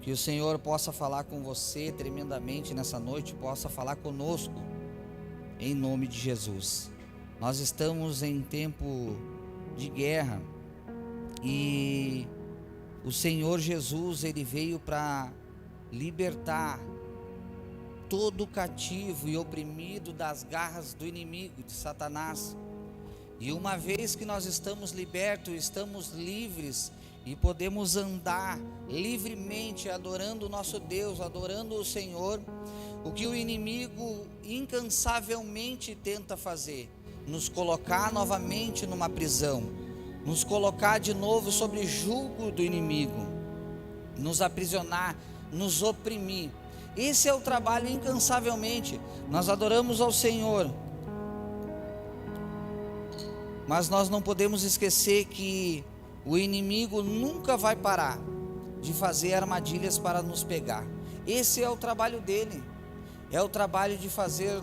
Que o Senhor possa falar com você tremendamente nessa noite, possa falar conosco, em nome de Jesus. Nós estamos em tempo de guerra e o Senhor Jesus, Ele veio para libertar todo cativo e oprimido das garras do inimigo, de Satanás. E uma vez que nós estamos libertos, estamos livres e podemos andar livremente adorando o nosso Deus, adorando o Senhor, o que o inimigo incansavelmente tenta fazer? Nos colocar novamente numa prisão, nos colocar de novo sobre jugo do inimigo, nos aprisionar, nos oprimir. Esse é o trabalho incansavelmente. Nós adoramos ao Senhor, mas nós não podemos esquecer que o inimigo nunca vai parar de fazer armadilhas para nos pegar. Esse é o trabalho dele. É o trabalho de fazer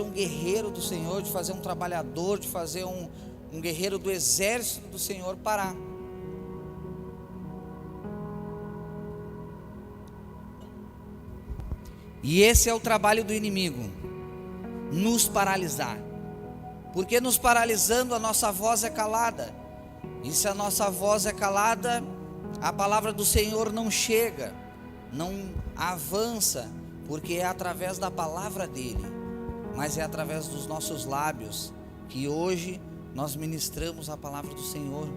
um guerreiro do Senhor, de fazer um trabalhador, de fazer um guerreiro do exército do Senhor parar. E esse é o trabalho do inimigo, nos paralisar. Porque nos paralisando a nossa voz é calada. E se a nossa voz é calada, a palavra do Senhor não chega, não avança, porque é através da palavra dele, mas é através dos nossos lábios que hoje nós ministramos a palavra do Senhor,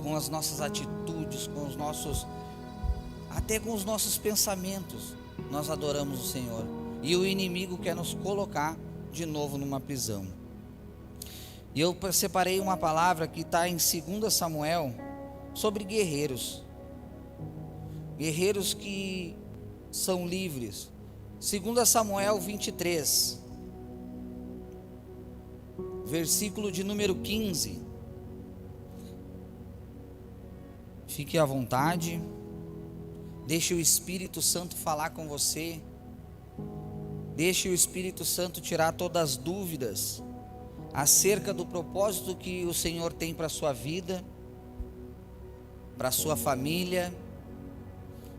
com as nossas atitudes, até com os nossos pensamentos, nós adoramos o Senhor. E o inimigo quer nos colocar de novo numa prisão. E eu separei uma palavra que está em 2 Samuel, sobre guerreiros. Guerreiros que são livres. 2 Samuel 23, versículo de número 15. Fique à vontade. Deixe o Espírito Santo falar com você. Deixe o Espírito Santo tirar todas as dúvidas acerca do propósito que o Senhor tem para a sua vida, para a sua família,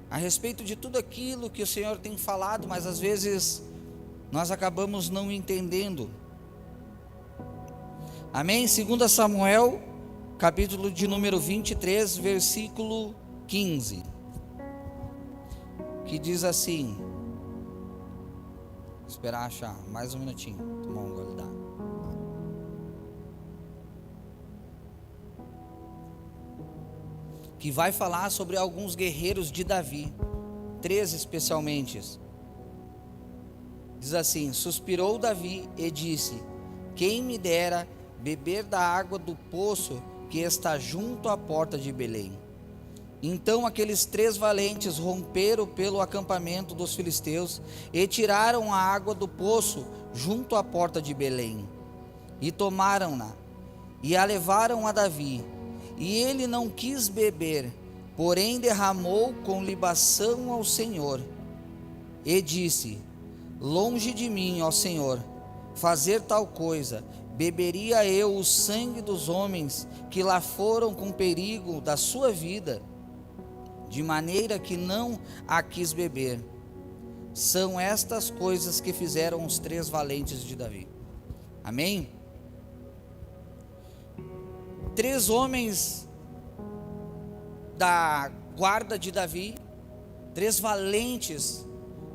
a respeito de tudo aquilo que o Senhor tem falado, mas às vezes nós acabamos não entendendo. Amém? 2 Samuel, capítulo de número 23, versículo 15, que diz assim, vou esperar achar, mais um minutinho, tomar um gole d'água. Que vai falar sobre alguns guerreiros de Davi, 3 especialmente. Diz assim: suspirou Davi e disse: quem me dera beber da água do poço que está junto à porta de Belém. Então aqueles 3 valentes romperam pelo acampamento dos filisteus e tiraram a água do poço junto à porta de Belém, e tomaram-na e a levaram a Davi. E ele não quis beber, porém derramou com libação ao Senhor, e disse: longe de mim, ó Senhor, fazer tal coisa. Beberia eu o sangue dos homens que lá foram com perigo da sua vida, de maneira que não a quis beber. São estas coisas que fizeram os 3 valentes de Davi. Amém? 3 homens da guarda de Davi, 3 valentes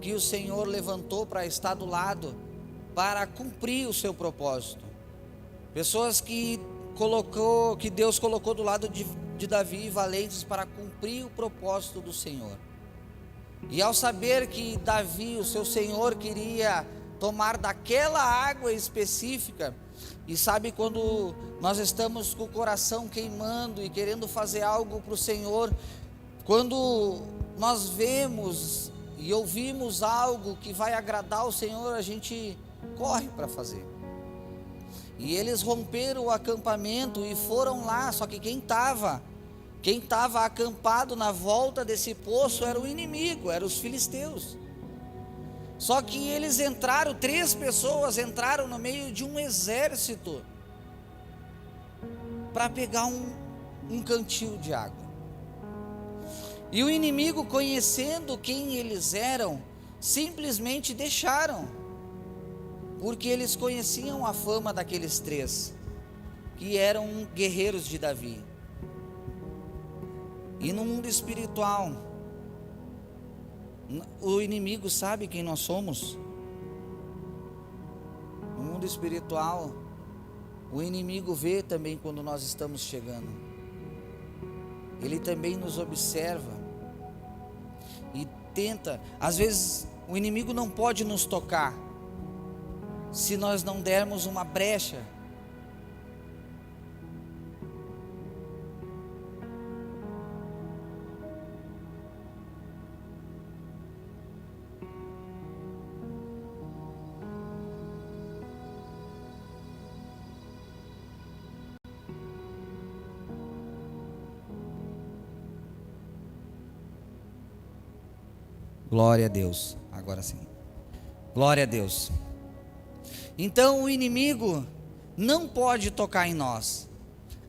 que o Senhor levantou para estar do lado, para cumprir o seu propósito. Pessoas que Deus colocou do lado de Davi, valentes para cumprir o propósito do Senhor. E ao saber que Davi, o seu Senhor, queria tomar daquela água específica, e sabe quando nós estamos com o coração queimando e querendo fazer algo para o Senhor, quando nós vemos e ouvimos algo que vai agradar o Senhor, a gente corre para fazer. E eles romperam o acampamento e foram lá, só que quem estava acampado na volta desse poço era o inimigo, eram os filisteus. Só que eles entraram, 3 pessoas entraram no meio de um exército para pegar um cantil de água. E o inimigo, conhecendo quem eles eram, simplesmente deixaram, porque eles conheciam a fama daqueles três, que eram guerreiros de Davi. E no mundo espiritual, o inimigo sabe quem nós somos. No mundo espiritual, o inimigo vê também quando nós estamos chegando. Ele também nos observa e tenta. Às vezes o inimigo não pode nos tocar se nós não dermos uma brecha. Glória a Deus. Agora sim. Glória a Deus. Então o inimigo não pode tocar em nós,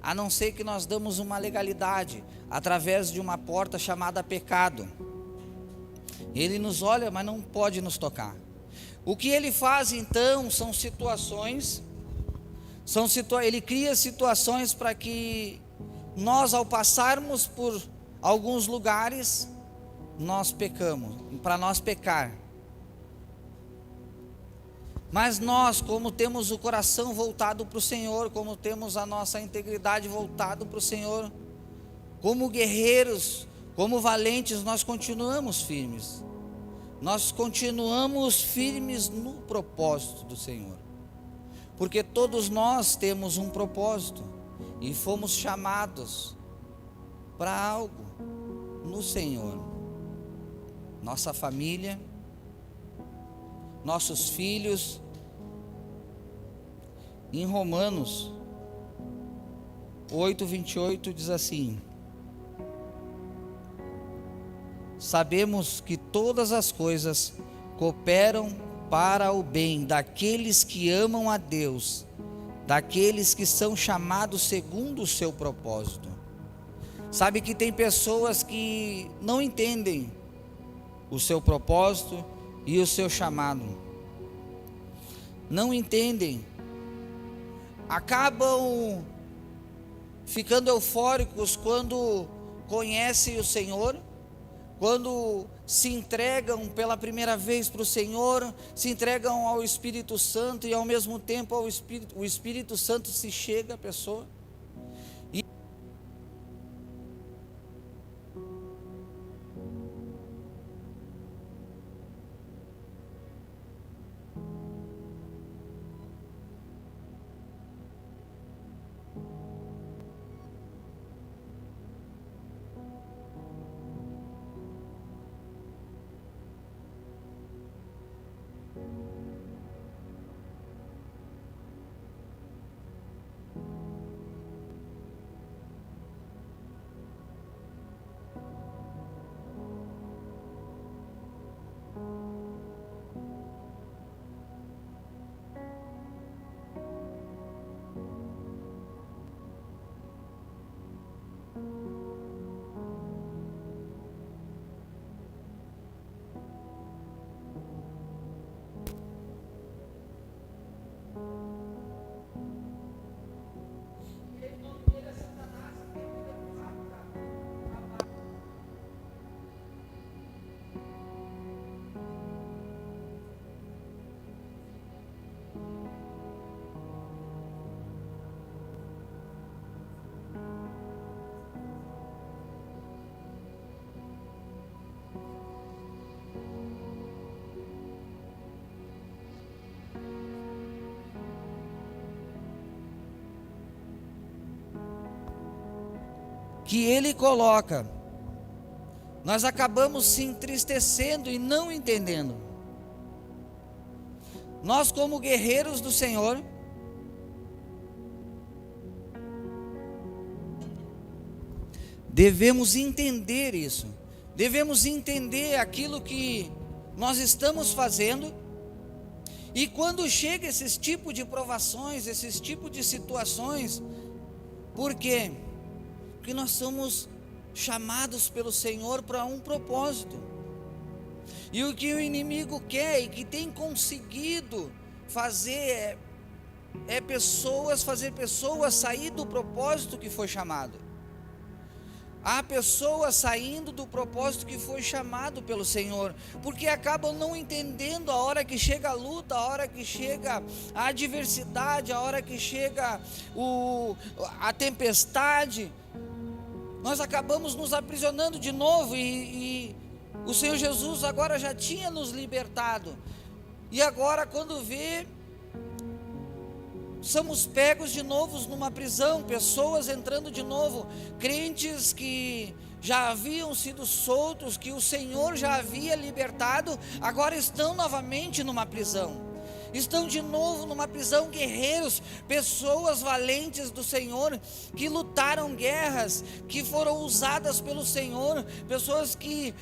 a não ser que nós damos uma legalidade através de uma porta chamada pecado. Ele nos olha, mas não pode nos tocar. O que ele faz então são situações, ele cria situações para que nós, ao passarmos por alguns lugares, nós pecamos, para nós pecar. Mas nós, como temos o coração voltado para o Senhor, como temos a nossa integridade voltada para o Senhor, como guerreiros, como valentes, nós continuamos firmes. Nós continuamos firmes no propósito do Senhor. Porque todos nós temos um propósito e fomos chamados para algo no Senhor. Nossa família, nossos filhos. Em Romanos 8:28 diz assim: sabemos que todas as coisas cooperam para o bem daqueles que amam a Deus, daqueles que são chamados segundo o seu propósito. Sabe que tem pessoas que não entendem o seu propósito e o seu chamado, não entendem, acabam ficando eufóricos quando conhecem o Senhor, quando se entregam pela primeira vez para o Senhor, se entregam ao Espírito Santo e ao mesmo tempo o Espírito Santo se chega à pessoa. Que ele coloca, nós acabamos se entristecendo e não entendendo. Nós, como guerreiros do Senhor, devemos entender isso, devemos entender aquilo que nós estamos fazendo. E quando chega esses tipos de provações, esses tipos de situações, por quê? Porque nós somos chamados pelo Senhor para um propósito. E o que o inimigo quer e que tem conseguido fazer fazer pessoas sair do propósito que foi chamado. Há pessoas saindo do propósito que foi chamado pelo Senhor, porque acabam não entendendo a hora que chega a luta, a hora que chega a adversidade, a hora que chega a tempestade. Nós acabamos nos aprisionando de novo e o Senhor Jesus agora já tinha nos libertado. E agora, quando vê, somos pegos de novo numa prisão, pessoas entrando de novo, crentes que já haviam sido soltos, que o Senhor já havia libertado, agora estão novamente numa prisão, estão de novo numa prisão, guerreiros, pessoas valentes do Senhor, que lutaram guerras, que foram usadas pelo Senhor, pessoas que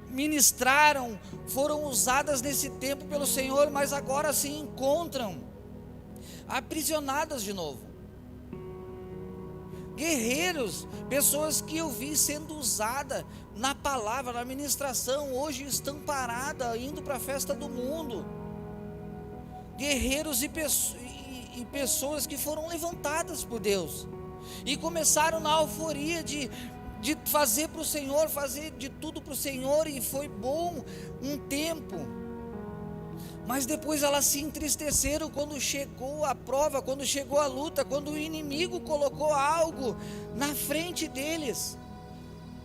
ministraram, foram usadas nesse tempo pelo Senhor, mas agora se encontram aprisionadas de novo. Guerreiros, pessoas que eu vi sendo usadas na palavra, na ministração, hoje estão paradas, indo para a festa do mundo. Guerreiros e pessoas que foram levantadas por Deus e começaram na euforia de fazer para o Senhor, fazer de tudo para o Senhor, e foi bom um tempo. Mas depois elas se entristeceram quando chegou a prova, quando chegou a luta, quando o inimigo colocou algo na frente deles.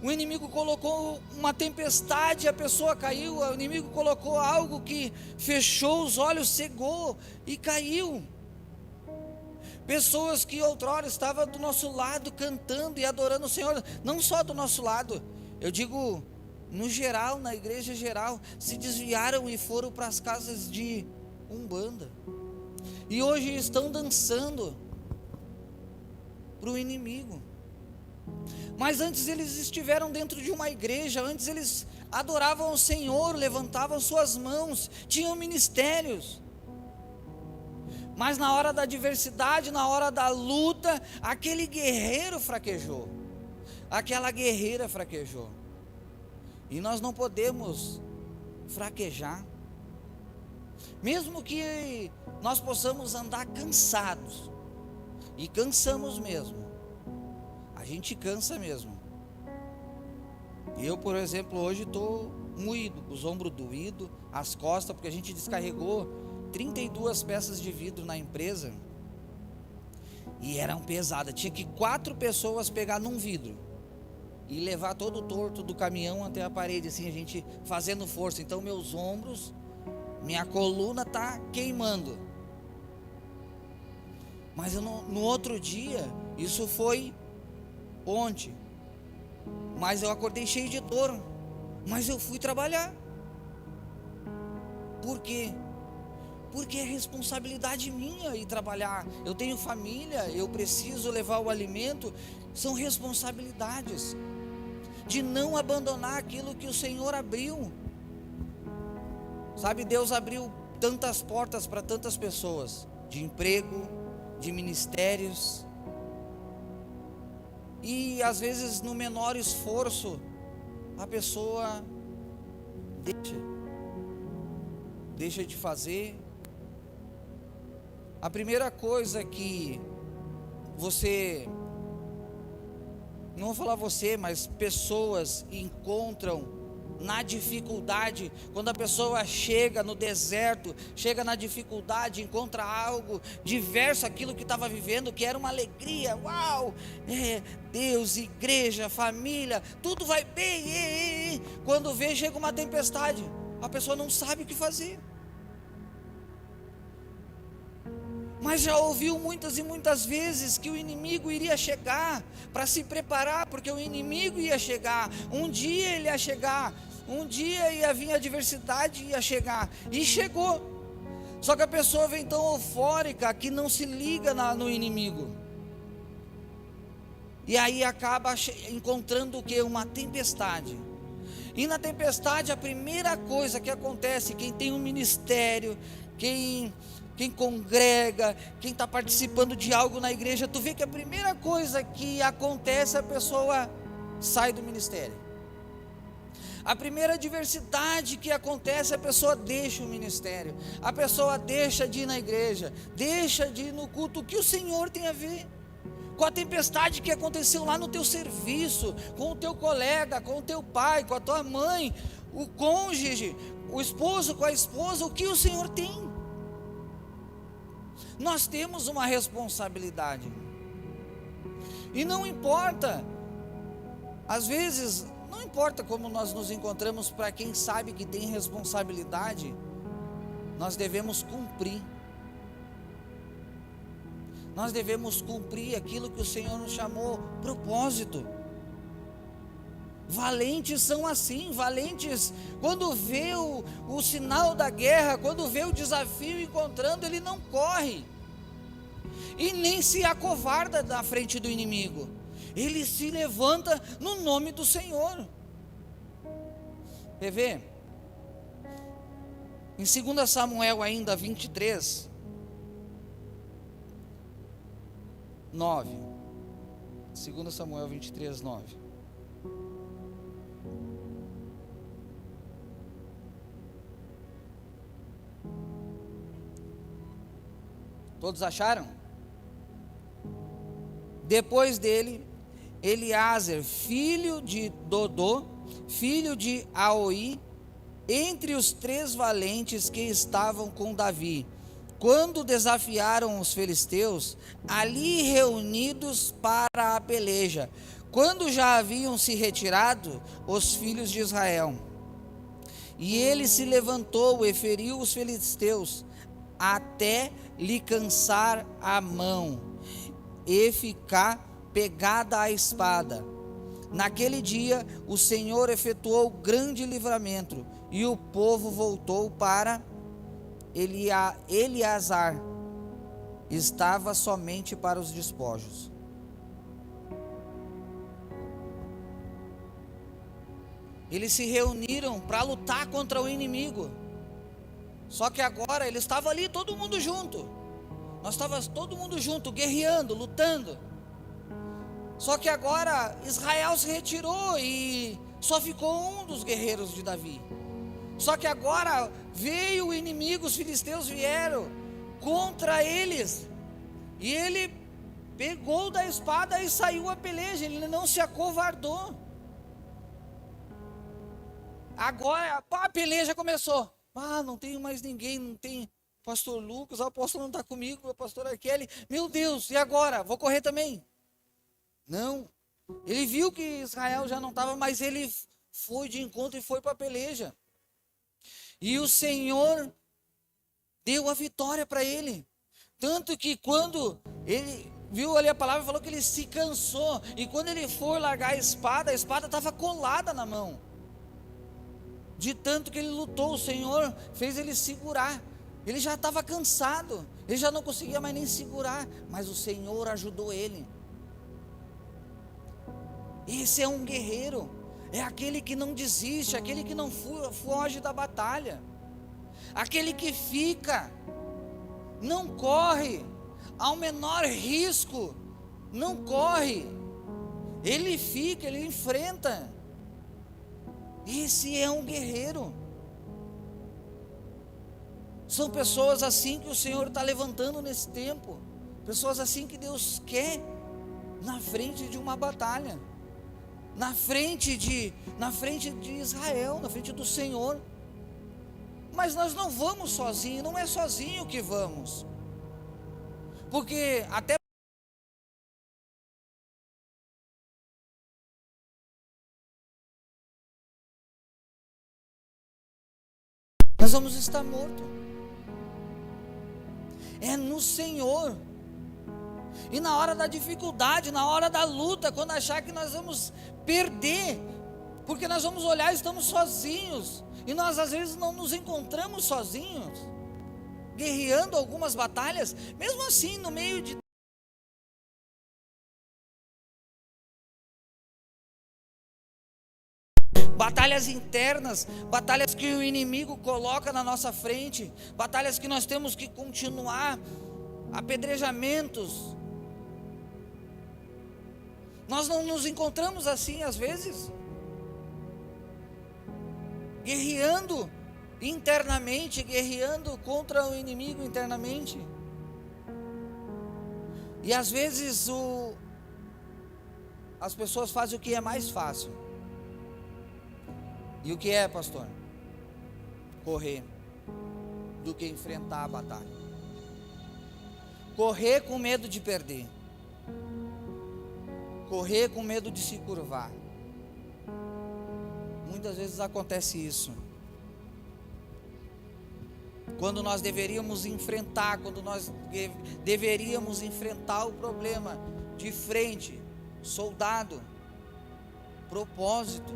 O inimigo colocou uma tempestade, a pessoa caiu. O inimigo colocou algo que fechou os olhos, cegou e caiu. Pessoas que outrora estavam do nosso lado cantando e adorando o Senhor, não só do nosso lado, eu digo no geral, na igreja geral, se desviaram e foram para as casas de umbanda, e hoje estão dançando para o inimigo. Mas antes eles estiveram dentro de uma igreja, antes eles adoravam o Senhor, levantavam suas mãos, tinham ministérios. Mas na hora da adversidade, na hora da luta, aquele guerreiro fraquejou, aquela guerreira fraquejou. E nós não podemos fraquejar, mesmo que nós possamos andar cansados, e cansamos mesmo, a gente cansa mesmo. Eu, por exemplo, hoje estou moído, com os ombros doídos, as costas, porque a gente descarregou 32 peças de vidro na empresa, e eram pesadas, tinha que 4 pessoas pegar num vidro, e levar todo o torto do caminhão até a parede, assim, a gente fazendo força. Então meus ombros, minha coluna está queimando. Mas no outro dia, isso foi ontem, mas eu acordei cheio de dor, mas eu fui trabalhar. Por quê? Porque é responsabilidade minha ir trabalhar. Eu tenho família, eu preciso levar o alimento. São responsabilidades de não abandonar aquilo que o Senhor abriu. Sabe, Deus abriu tantas portas para tantas pessoas, de emprego, de ministérios, e às vezes no menor esforço a pessoa deixa de fazer. A primeira coisa que você, não vou falar você, mas pessoas encontram na dificuldade, quando a pessoa chega no deserto, chega na dificuldade, encontra algo diverso aquilo que estava vivendo, que era uma alegria, uau, Deus, igreja, família, tudo vai bem, quando vê, chega uma tempestade, a pessoa não sabe o que fazer. Mas já ouviu muitas e muitas vezes que o inimigo iria chegar, para se preparar, porque o inimigo ia chegar, um dia ele ia chegar, um dia ia vir a adversidade, ia chegar, e chegou. Só que a pessoa vem tão eufórica que não se liga no inimigo, e aí acaba encontrando o que? Uma tempestade. E na tempestade, a primeira coisa que acontece, quem tem um ministério, quem congrega, quem está participando de algo na igreja, tu vê que a primeira coisa que acontece, a pessoa sai do ministério. A primeira adversidade que acontece, a pessoa deixa o ministério, a pessoa deixa de ir na igreja, deixa de ir no culto. O que o Senhor tem a ver com a tempestade que aconteceu lá no teu serviço, com o teu colega, com o teu pai, com a tua mãe, o cônjuge, o esposo com a esposa? O que o Senhor tem? Nós temos uma responsabilidade, e não importa, às vezes, não importa como nós nos encontramos, para quem sabe que tem responsabilidade, nós devemos cumprir. Nós devemos cumprir aquilo que o Senhor nos chamou, propósito. Valentes são assim, valentes, quando vê o sinal da guerra, quando vê o desafio encontrando, ele não corre, e nem se acovarda na frente do inimigo. Ele se levanta no nome do Senhor. Quer ver? Em 2 Samuel ainda 23, 9. 2 Samuel 23, 9. Todos acharam? Depois dele, Eliázer, filho de Dodô, filho de Aoi, entre os 3 valentes que estavam com Davi, quando desafiaram os filisteus, ali reunidos para a peleja, quando já haviam se retirado os filhos de Israel. E ele se levantou e feriu os filisteus, até lhe cansar a mão, e ficar pegada à espada. Naquele dia, o Senhor efetuou grande livramento, e o povo voltou para Eleazar. Estava somente para os despojos. Eles se reuniram para lutar contra o inimigo. Só que agora eles estavam ali, todo mundo junto. Nós estávamos todo mundo junto, guerreando, lutando. Só que agora Israel se retirou e só ficou um dos guerreiros de Davi. Só que agora veio o inimigo, os filisteus vieram contra eles. E ele pegou da espada e saiu a peleja, ele não se acovardou. Agora a peleja começou. Não tenho mais ninguém, não tem pastor Lucas, o apóstolo não está comigo, o pastor Arquele. Meu Deus, e agora? Vou correr também? Não. Ele viu que Israel já não estava, mas ele foi de encontro e foi para a peleja. E o Senhor deu a vitória para ele. Tanto que quando ele viu ali a palavra, falou que ele se cansou. E quando ele foi largar a espada estava colada na mão. De tanto que ele lutou, o Senhor fez ele segurar. Ele já estava cansado, ele já não conseguia mais nem segurar, mas o Senhor ajudou ele. Esse é um guerreiro, é aquele que não desiste, aquele que não foge da batalha, aquele que fica, não corre, ao menor risco, não corre, ele fica, ele enfrenta. Esse é um guerreiro. São pessoas assim que o Senhor está levantando nesse tempo, pessoas assim que Deus quer na frente de uma batalha, na frente de Israel, na frente do Senhor. Mas nós não vamos sozinhos, não é sozinho que vamos, porque até nós vamos estar mortos. É no Senhor. E na hora da dificuldade, na hora da luta, quando achar que nós vamos perder, porque nós vamos olhar e estamos sozinhos, e nós às vezes não nos encontramos sozinhos, guerreando algumas batalhas, mesmo assim no meio de batalhas internas, batalhas que o inimigo coloca na nossa frente, batalhas que nós temos que continuar, apedrejamentos. Nós não nos encontramos assim às vezes, guerreando internamente, guerreando contra o inimigo internamente. E às vezes as pessoas fazem o que é mais fácil. E o que é, pastor? Correr do que enfrentar a batalha. Correr com medo de perder. Correr com medo de se curvar. Muitas vezes acontece isso. Quando nós deveríamos enfrentar, o problema de frente, soldado, propósito,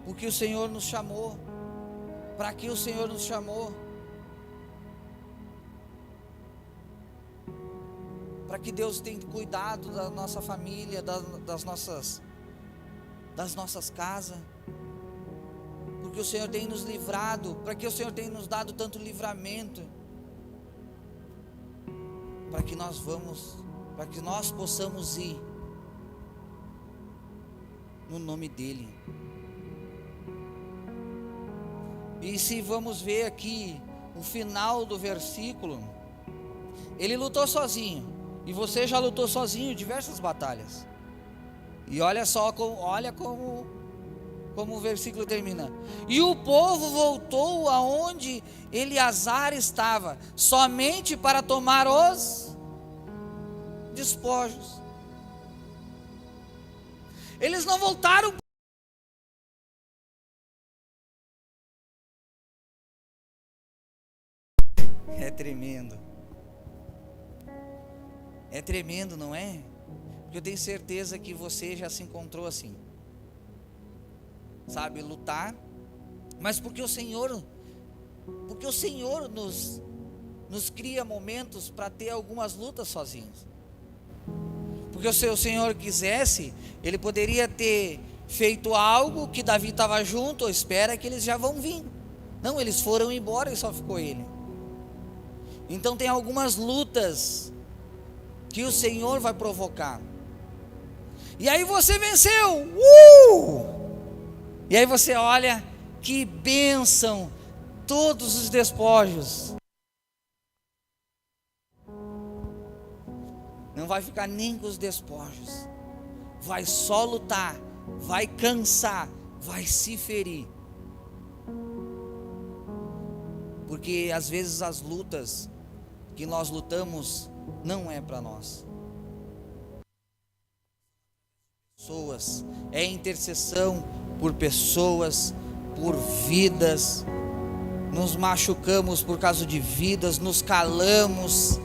porque o Senhor nos chamou, para que o Senhor nos chamou, para que Deus tenha cuidado da nossa família, das nossas casas, porque o Senhor tem nos livrado, para que o Senhor tenha nos dado tanto livramento, para que nós possamos ir no nome dEle. E se vamos ver aqui o final do versículo, ele lutou sozinho, e você já lutou sozinho em diversas batalhas. E olha só, como o versículo termina. E o povo voltou aonde Eleazar estava, somente para tomar os despojos. Eles não voltaram. É tremendo. É tremendo, não é? Porque eu tenho certeza que você já se encontrou assim. Sabe, lutar, mas porque o Senhor nos cria momentos para ter algumas lutas sozinhos. Porque se o Senhor quisesse, Ele poderia ter feito algo que Davi estava junto, espera que eles já vão vir. Não, eles foram embora e só ficou ele. Então tem algumas lutas que o Senhor vai provocar. E aí você venceu. E aí você olha, que bênção, todos os despojos. Não vai ficar nem com os despojos. Vai só lutar, vai cansar, vai se ferir. Porque às vezes as lutas que nós lutamos não é para nós. Pessoas, é intercessão por pessoas, por vidas. Nos machucamos por causa de vidas, nos calamos,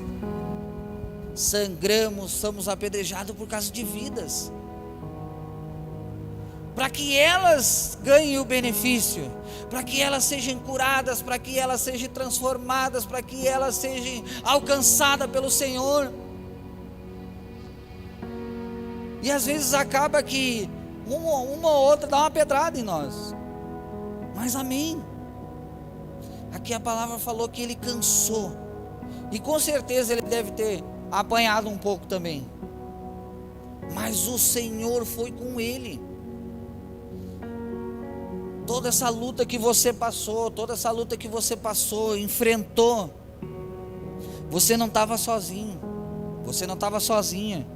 sangramos, somos apedrejados por causa de vidas. Para que elas ganhem o benefício, para que elas sejam curadas, para que elas sejam transformadas, para que elas sejam alcançadas pelo Senhor. E às vezes acaba que uma ou outra dá uma pedrada em nós. Mas amém. Aqui a palavra falou que ele cansou. E com certeza ele deve ter apanhado um pouco também. Mas o Senhor foi com ele. Toda essa luta que você passou, enfrentou. Você não estava sozinho. Você não estava sozinha.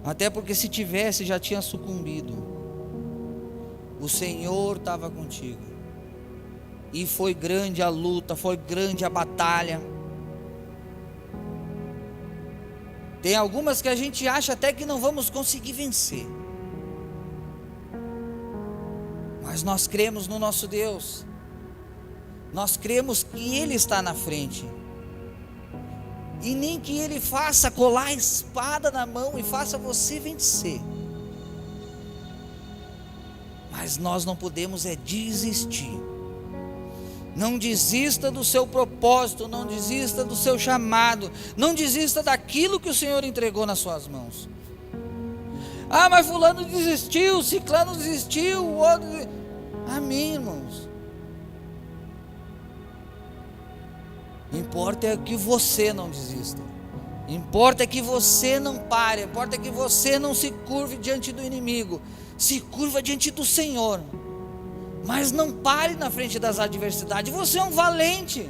Até porque se tivesse, já tinha sucumbido. O Senhor estava contigo. E foi grande a luta, foi grande a batalha. Tem algumas que a gente acha até que não vamos conseguir vencer. Mas nós cremos no nosso Deus. Nós cremos que Ele está na frente. E nem que Ele faça colar a espada na mão e faça você vencer. Mas nós não podemos desistir. Não desista do seu propósito, não desista do seu chamado, não desista daquilo que o Senhor entregou nas suas mãos. Ah, mas fulano desistiu, ciclano desistiu, o outro... Amém, irmãos. O importa é que você não desista. Importa que você não pare, importa que você não se curve diante do inimigo, se curva diante do Senhor, mas não pare na frente das adversidades. Você é um valente,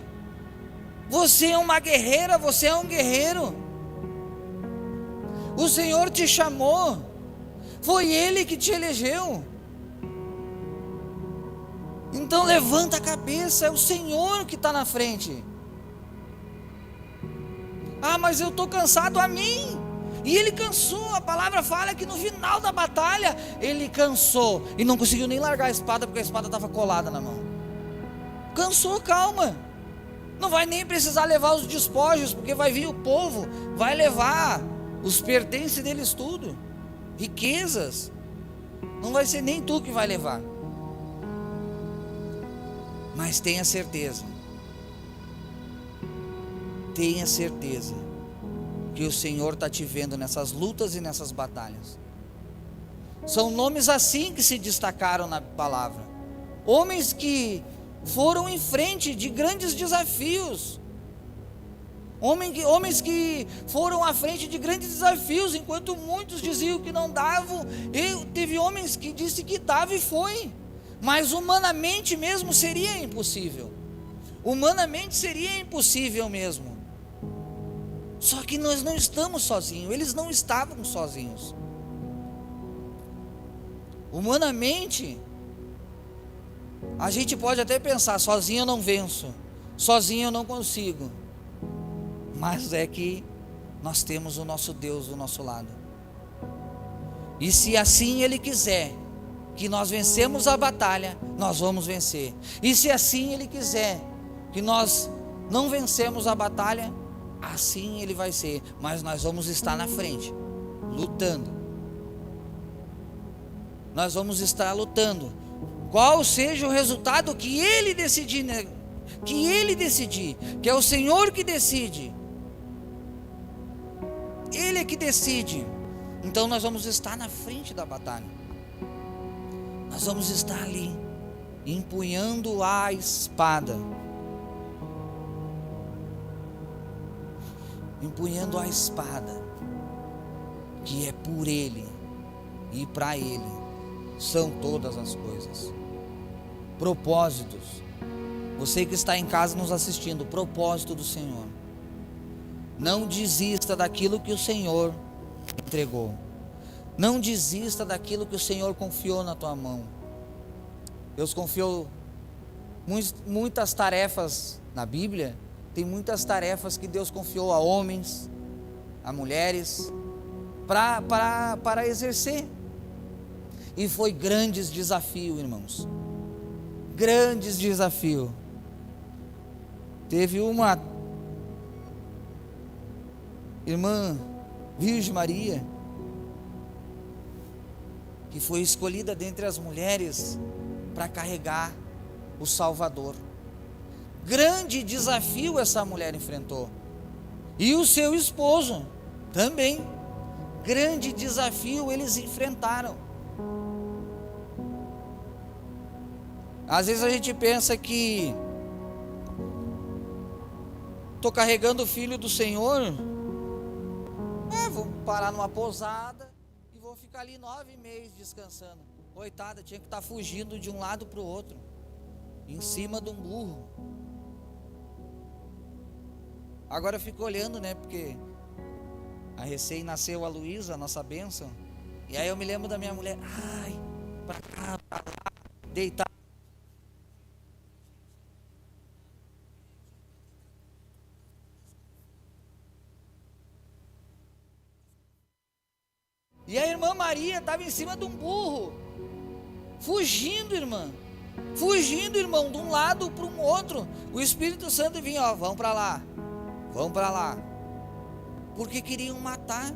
você é uma guerreira, você é um guerreiro. O Senhor te chamou, foi Ele que te elegeu. Então levanta a cabeça, é o Senhor que está na frente. Ah, mas eu estou cansado, a mim. E ele cansou, a palavra fala que no final da batalha, ele cansou, e não conseguiu nem largar a espada, porque a espada estava colada na mão. Cansou, calma. Não vai nem precisar levar os despojos, porque vai vir o povo, vai levar os pertences deles tudo, riquezas. Não vai ser nem tu que vai levar. Mas tenha certeza que o Senhor está te vendo nessas lutas e nessas batalhas. São nomes assim que se destacaram na palavra, homens que foram em frente de grandes desafios, homens que foram à frente de grandes desafios, enquanto muitos diziam que não davam. Teve homens que disse que dava e foi, mas humanamente mesmo seria impossível. Humanamente seria impossível mesmo. Só que nós não estamos sozinhos, eles não estavam sozinhos. Humanamente, a gente pode até pensar, sozinho eu não venço, sozinho eu não consigo. Mas é que nós temos o nosso Deus do nosso lado. E se assim Ele quiser que nós vencemos a batalha, nós vamos vencer. E se assim Ele quiser que nós não vencemos a batalha, assim Ele vai ser. Mas nós vamos estar na frente, lutando. Nós vamos estar lutando. Qual seja o resultado que Ele decidir, né? Que Ele decidir, que é o Senhor que decide. Ele é que decide. Então nós vamos estar na frente da batalha. Nós vamos estar ali, empunhando a espada. Empunhando a espada, que é por Ele e para Ele são todas as coisas. Propósitos. Você que está em casa nos assistindo, propósito do Senhor. Não desista daquilo que o Senhor entregou. Não desista daquilo que o Senhor confiou na tua mão. Deus confiou muitas tarefas na Bíblia. Tem muitas tarefas que Deus confiou a homens, a mulheres, para exercer. E foi grandes desafios, irmãos. Grandes desafios. Teve uma irmã, Virgem Maria, que foi escolhida dentre as mulheres para carregar o Salvador. Grande desafio essa mulher enfrentou. E o seu esposo também. Grande desafio eles enfrentaram. Às vezes a gente pensa que estou carregando o filho do Senhor, vou parar numa pousada e vou ficar ali 9 meses descansando. Coitada, tinha que estar fugindo de um lado para o outro, em cima de um burro. Agora eu fico olhando, né, porque a recém nasceu a Luísa, a nossa bênção, e aí eu me lembro da minha mulher, para cá, para lá, deitar. E a irmã Maria estava em cima de um burro, fugindo, irmã, fugindo, irmão, de um lado para um outro. O Espírito Santo vinha, vão para lá, porque queriam matar.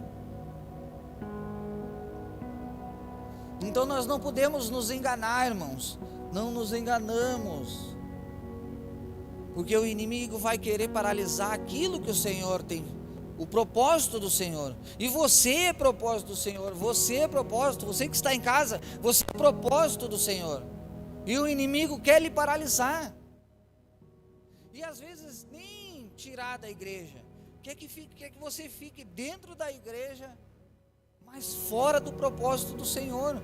Então nós não podemos nos enganar, irmãos, não nos enganamos, porque o inimigo vai querer paralisar aquilo que o Senhor tem, o propósito do Senhor. E você é propósito do Senhor, você é propósito, você que está em casa, você é propósito do Senhor, e o inimigo quer lhe paralisar, e às vezes nem tirar da igreja, quer que você fique dentro da igreja, mas fora do propósito do Senhor,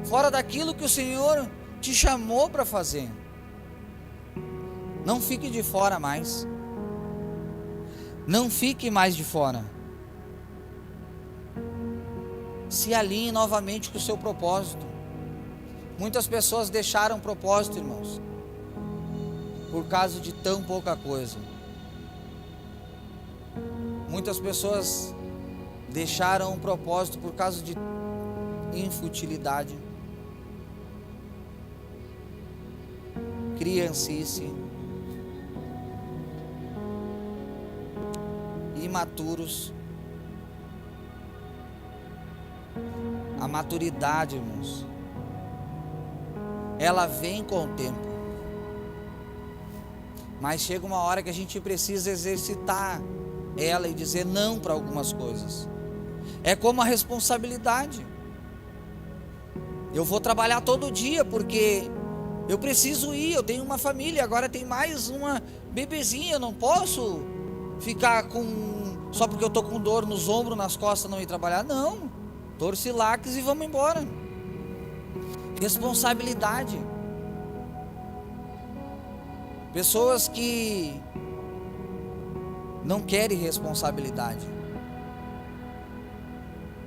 fora daquilo que o Senhor te chamou para fazer. Não fique de fora mais. Não fique mais de fora. Se alinhe novamente com o seu propósito. Muitas pessoas deixaram o propósito, irmãos, por causa de tão pouca coisa. Muitas pessoas deixaram o propósito por causa de infutilidade, criancice, imaturos. A maturidade, irmãos, ela vem com o tempo, mas chega uma hora que a gente precisa exercitar ela e dizer não para algumas coisas. É como a responsabilidade. Eu vou trabalhar todo dia porque eu preciso ir, eu tenho uma família, agora tem mais uma bebezinha, eu não posso ficar só porque eu estou com dor nos ombros, nas costas, não ir trabalhar. Não, torcilax e vamos embora. Responsabilidade. Pessoas que não querem responsabilidade,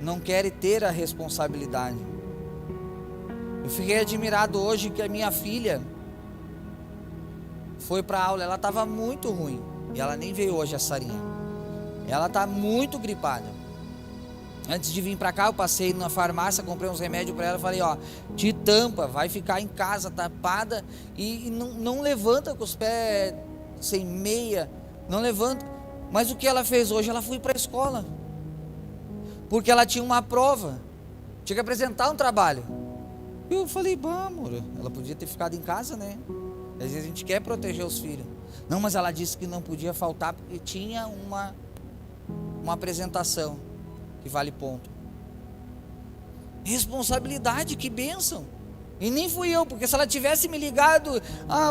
não querem ter a responsabilidade. Eu fiquei admirado hoje que a minha filha foi para a aula, ela estava muito ruim, e ela nem veio hoje, a Sarinha. Ela está muito gripada. Antes de vir para cá, eu passei na farmácia, comprei uns remédios para ela, falei, ó, te tampa, vai ficar em casa tapada e não levanta com os pés sem meia, não levanta. Mas o que ela fez hoje? Ela foi para a escola, porque ela tinha uma prova, tinha que apresentar um trabalho. Eu falei, bah, amor, ela podia ter ficado em casa, né? Às vezes a gente quer proteger os filhos. Não, mas ela disse que não podia faltar porque tinha uma apresentação que vale ponto. Responsabilidade, que bênção. E nem fui eu, porque se ela tivesse me ligado,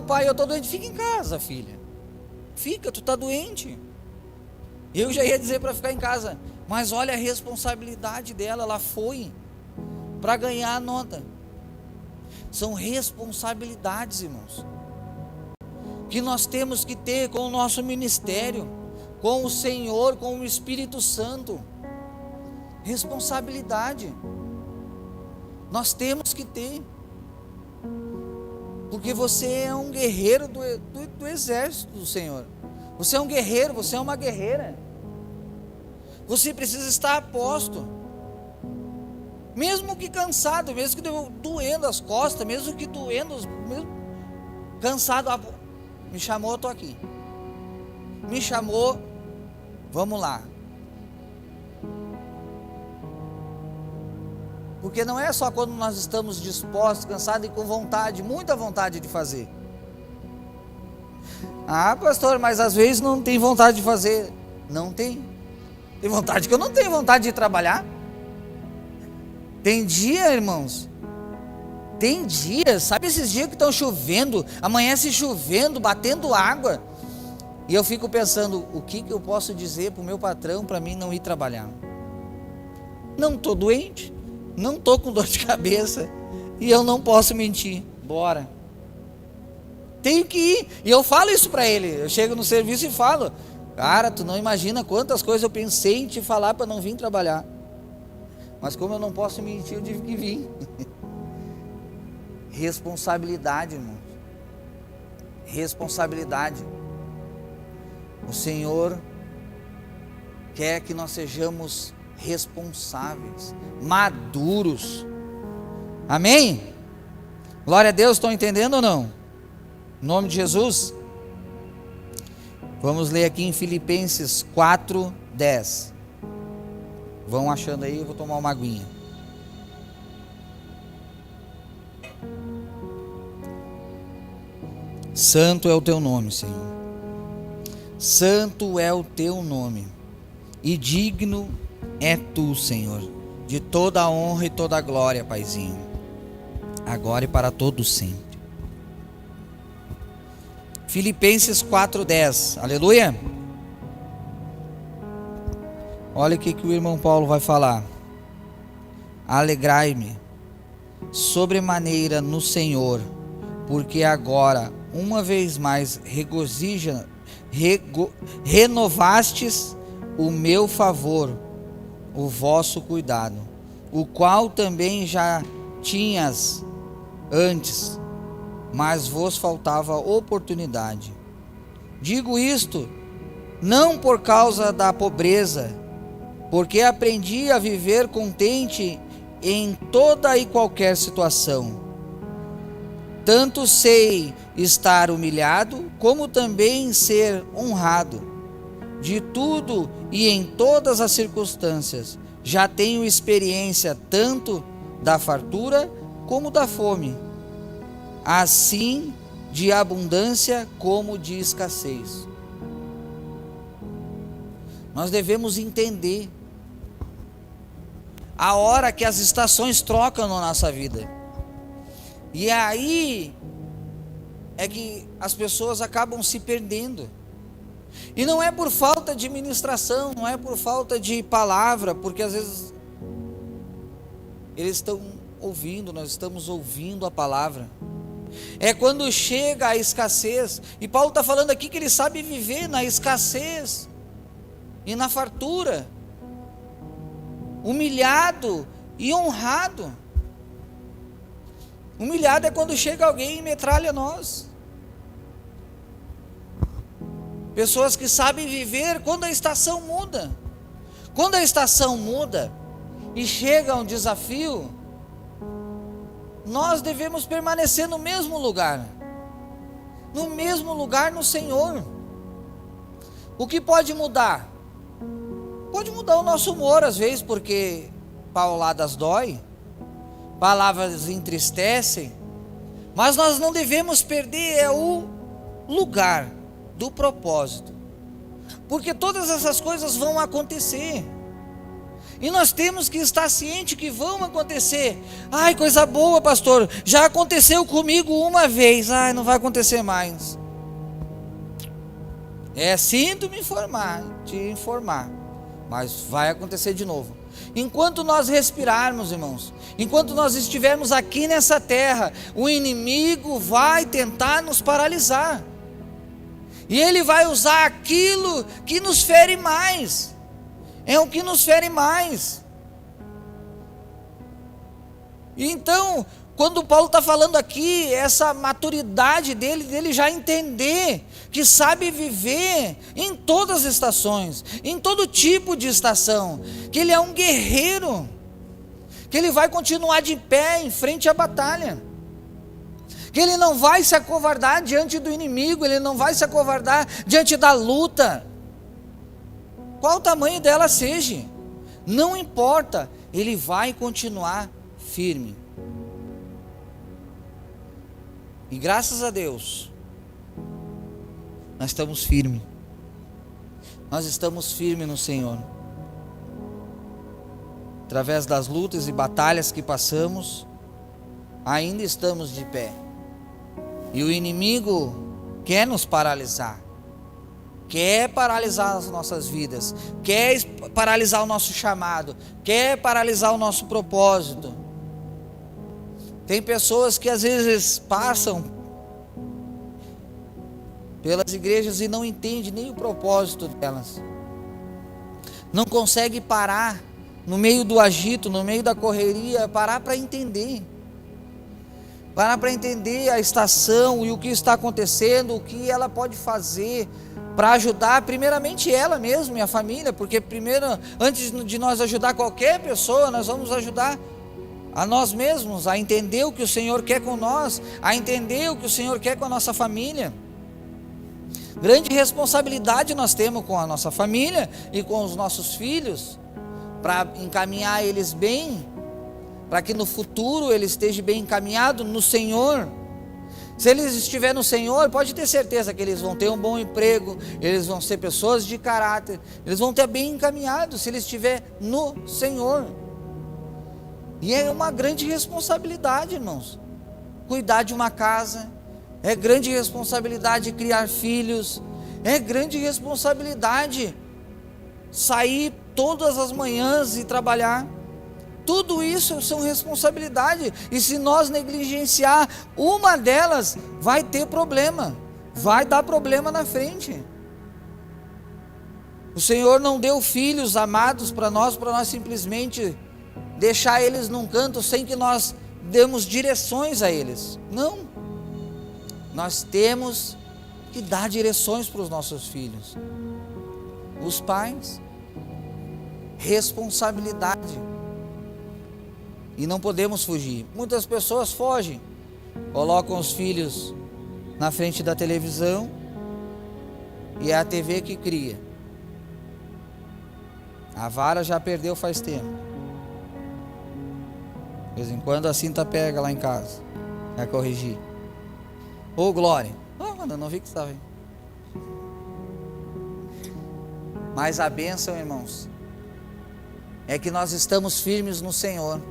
pai, eu tô doente, fica em casa, filha. Fica, tu tá doente. Eu já ia dizer para ficar em casa, mas olha a responsabilidade dela, ela foi para ganhar a nota. São responsabilidades, irmãos, que nós temos que ter com o nosso ministério, com o Senhor, com o Espírito Santo. Responsabilidade nós temos que ter, porque você é um guerreiro do exército do Senhor. Você é um guerreiro, você é uma guerreira. Você precisa estar a posto, mesmo que cansado, mesmo que doendo as costas, mesmo que doendo, mesmo cansado. Me chamou, eu estou aqui. Me chamou, vamos lá. Porque não é só quando nós estamos dispostos, cansados e com vontade, muita vontade de fazer. Pastor, mas às vezes não tem vontade de fazer. Não tem. Tem vontade que eu não tenho vontade de trabalhar. Tem dia, irmãos, tem dias, sabe esses dias que estão chovendo, amanhece chovendo, batendo água, e eu fico pensando, o que eu posso dizer para o meu patrão para mim não ir trabalhar? Não estou doente, não estou com dor de cabeça, e eu não posso mentir, bora. Tenho que ir, e eu falo isso para ele, eu chego no serviço e falo, cara, tu não imagina quantas coisas eu pensei em te falar para não vir trabalhar. Mas como eu não posso mentir, eu tive que vir. Responsabilidade, irmão. Responsabilidade. O Senhor quer que nós sejamos responsáveis, maduros. Amém? Glória a Deus, estão entendendo ou não? Em nome de Jesus. Vamos ler aqui em Filipenses 4:10. Vão achando aí, eu vou tomar uma aguinha. Santo é o teu nome, Senhor. Santo é o teu nome. E digno é tu, Senhor, de toda a honra e toda a glória, Paizinho, agora e para todos sempre. Filipenses 4:10. Aleluia. Olha o que o irmão Paulo vai falar. Alegrai-me sobremaneira no Senhor, porque agora, uma vez mais, renovastes o meu favor, o vosso cuidado, o qual também já tinhas antes, mas vos faltava oportunidade. Digo isto não por causa da pobreza, porque aprendi a viver contente em toda e qualquer situação. Tanto sei estar humilhado, como também ser honrado. De tudo e em todas as circunstâncias, já tenho experiência tanto da fartura como da fome, assim de abundância como de escassez. Nós devemos entender a hora que as estações trocam na nossa vida. E aí é que as pessoas acabam se perdendo. E não é por falta de ministração, não é por falta de palavra, porque às vezes eles estão ouvindo, nós estamos ouvindo a palavra. É quando chega a escassez, e Paulo está falando aqui que ele sabe viver na escassez e na fartura, humilhado e honrado. Humilhado é quando chega alguém e metralha nós. Pessoas que sabem viver quando a estação muda. Quando a estação muda e chega um desafio, nós devemos permanecer no mesmo lugar. No mesmo lugar no Senhor. O que pode mudar? Pode mudar o nosso humor às vezes, porque pauladas dói, palavras entristecem, mas nós não devemos perder o lugar do propósito, porque todas essas coisas vão acontecer, e nós temos que estar ciente que vão acontecer. Ai, coisa boa, pastor, já aconteceu comigo uma vez, não vai acontecer mais. Sinto te informar, mas vai acontecer de novo. Enquanto nós respirarmos, irmãos, enquanto nós estivermos aqui nessa terra, o inimigo vai tentar nos paralisar. E ele vai usar aquilo que nos fere mais. É o que nos fere mais. E então, quando Paulo está falando aqui, essa maturidade dele já entender que sabe viver em todas as estações, em todo tipo de estação, que ele é um guerreiro, que ele vai continuar de pé em frente à batalha, que ele não vai se acovardar diante do inimigo, ele não vai se acovardar diante da luta, qual o tamanho dela seja, não importa, ele vai continuar firme. E graças a Deus, nós estamos firmes. Nós estamos firmes no Senhor. Através das lutas e batalhas que passamos, ainda estamos de pé. E o inimigo quer nos paralisar. Quer paralisar as nossas vidas. Quer paralisar o nosso chamado. Quer paralisar o nosso propósito. Tem pessoas que às vezes passam pelas igrejas e não entendem nem o propósito delas. Não consegue parar no meio do agito, no meio da correria, parar para entender. Parar para entender a estação e o que está acontecendo, o que ela pode fazer para ajudar primeiramente ela mesma e a família, porque primeiro, antes de nós ajudar qualquer pessoa, nós vamos ajudar a nós mesmos, a entender o que o Senhor quer com nós, a entender o que o Senhor quer com a nossa família. Grande responsabilidade nós temos com a nossa família e com os nossos filhos, para encaminhar eles bem, para que no futuro eles estejam bem encaminhados no Senhor. Se eles estiverem no Senhor, pode ter certeza que eles vão ter um bom emprego, eles vão ser pessoas de caráter, eles vão ter bem encaminhados se eles estiverem no Senhor. E é uma grande responsabilidade, irmãos, cuidar de uma casa, é grande responsabilidade criar filhos, é grande responsabilidade sair todas as manhãs e trabalhar. Tudo isso são responsabilidade, e se nós negligenciar uma delas, vai ter problema, vai dar problema na frente. O Senhor não deu filhos amados para nós simplesmente deixar eles num canto sem que nós demos direções a eles. Não, nós temos que dar direções para os nossos filhos. Os pais, responsabilidade, e não podemos fugir. Muitas pessoas fogem, colocam os filhos na frente da televisão, e é a TV que cria. A vara já perdeu faz tempo. De vez em quando a cinta pega lá em casa, vai corrigir. Ô glória, eu não vi que estava aí. Mas a bênção, irmãos, é que nós estamos firmes no Senhor,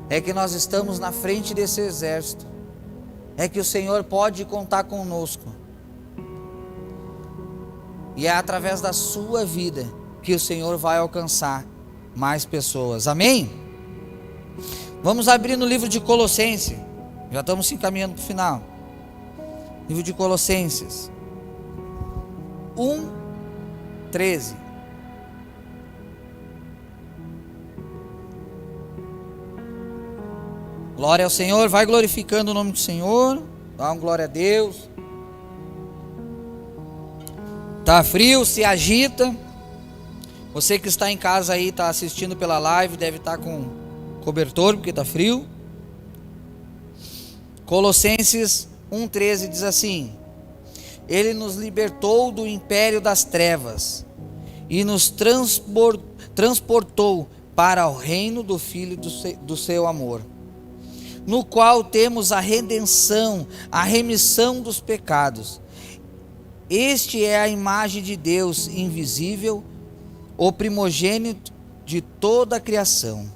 é que nós estamos na frente desse exército, é que o Senhor pode contar conosco, e é através da sua vida que o Senhor vai alcançar mais pessoas, amém? Vamos abrir no livro de Colossenses, já estamos se encaminhando para o final. Livro de Colossenses 1:13. Glória ao Senhor, vai glorificando o nome do Senhor, dá uma glória a Deus. Tá frio, se agita. Você que está em casa aí, está assistindo pela live, deve estar com cobertor, porque está frio. Colossenses 1:13 diz assim: Ele nos libertou do império das trevas e nos transportou para o reino do Filho do seu amor, no qual temos a redenção, a remissão dos pecados. Este é a imagem de Deus invisível, o primogênito de toda a criação.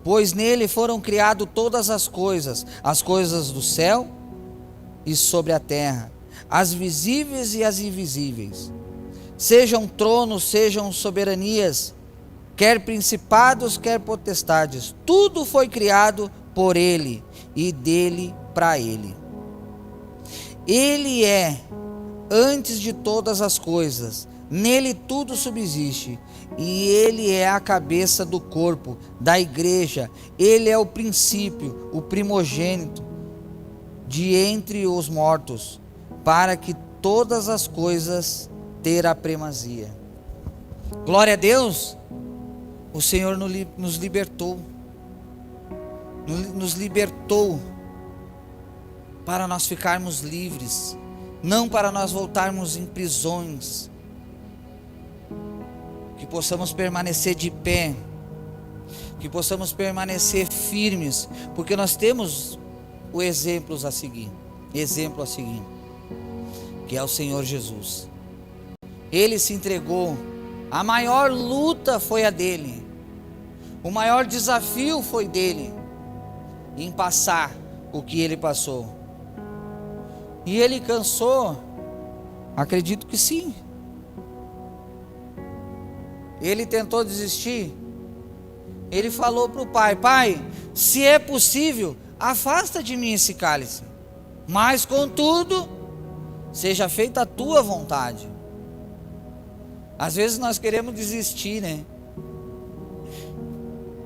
Pois nele foram criadas todas as coisas do céu e sobre a terra, as visíveis e as invisíveis, sejam tronos, sejam soberanias, quer principados, quer potestades, tudo foi criado por ele e dele para ele. Ele é antes de todas as coisas, nele tudo subsiste, e ele é a cabeça do corpo, da igreja. Ele é o princípio, o primogênito de entre os mortos, para que todas as coisas tenham primazia. Glória a Deus, o Senhor nos libertou para nós ficarmos livres, não para nós voltarmos em prisões, que possamos permanecer de pé, que possamos permanecer firmes, porque nós temos o exemplo a seguir, que é o Senhor Jesus. Ele se entregou, a maior luta foi a dele, o maior desafio foi dele, em passar o que ele passou. E ele cansou? Acredito que sim. Ele tentou desistir? Ele falou para o pai: Pai, se é possível, afasta de mim esse cálice, mas contudo, seja feita a tua vontade. Às vezes nós queremos desistir, né?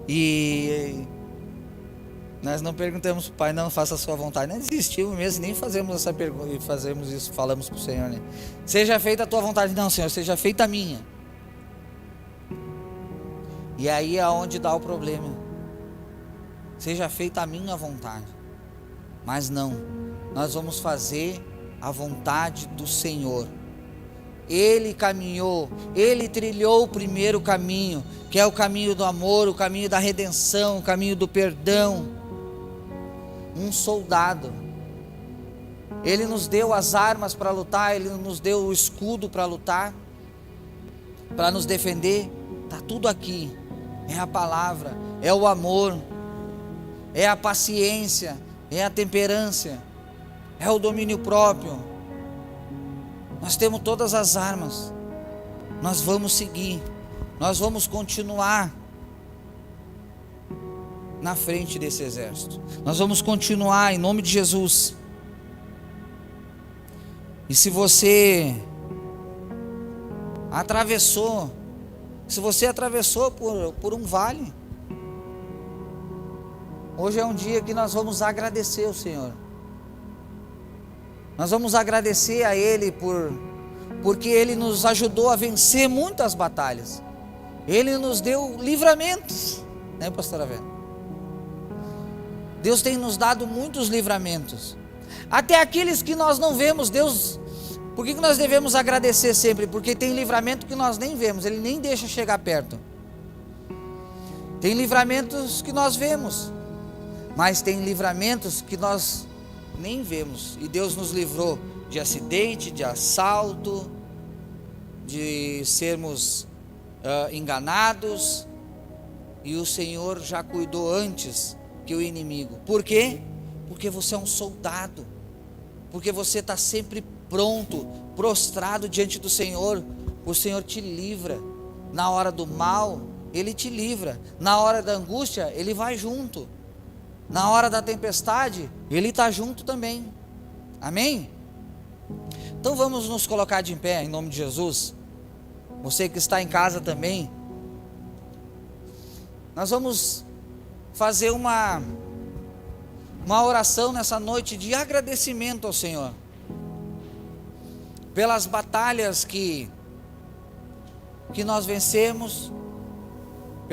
E nós não perguntamos para o Pai: não, faça a sua vontade. Não desistimos mesmo, nem fazemos essa pergunta, e fazemos isso, falamos para o Senhor, né? Seja feita a tua vontade. Não, Senhor, seja feita a minha. E aí é onde dá o problema. Seja feita a minha vontade. Mas não, nós vamos fazer a vontade do Senhor. Ele caminhou, ele trilhou o primeiro caminho, que é o caminho do amor, o caminho da redenção, o caminho do perdão. Um soldado. Ele nos deu as armas para lutar, ele nos deu o escudo para lutar, para nos defender. Está tudo aqui. É a palavra, é o amor, é a paciência, é a temperança, é o domínio próprio. Nós temos todas as armas, nós vamos seguir, nós vamos continuar na frente desse exército. Nós vamos continuar em nome de Jesus. E se você atravessou por um vale, hoje é um dia que nós vamos agradecer o Senhor. Nós vamos agradecer a Ele porque Ele nos ajudou a vencer muitas batalhas. Ele nos deu livramentos, né, pastora Vera? Deus tem nos dado muitos livramentos. Até aqueles que nós não vemos, Deus... Por que nós devemos agradecer sempre? Porque tem livramento que nós nem vemos, Ele nem deixa chegar perto. Tem livramentos que nós vemos, mas tem livramentos que nós nem vemos. E Deus nos livrou de acidente, de assalto, de sermos enganados. E o Senhor já cuidou antes que o inimigo. Por quê? Porque você é um soldado. Porque você está sempre pronto, prostrado diante do Senhor. O Senhor te livra. Na hora do mal, Ele te livra. Na hora da angústia, Ele vai junto. Na hora da tempestade, Ele está junto também. Amém? Então vamos nos colocar de pé em nome de Jesus. Você que está em casa também. Nós vamos fazer uma oração nessa noite de agradecimento ao Senhor pelas batalhas que nós vencemos,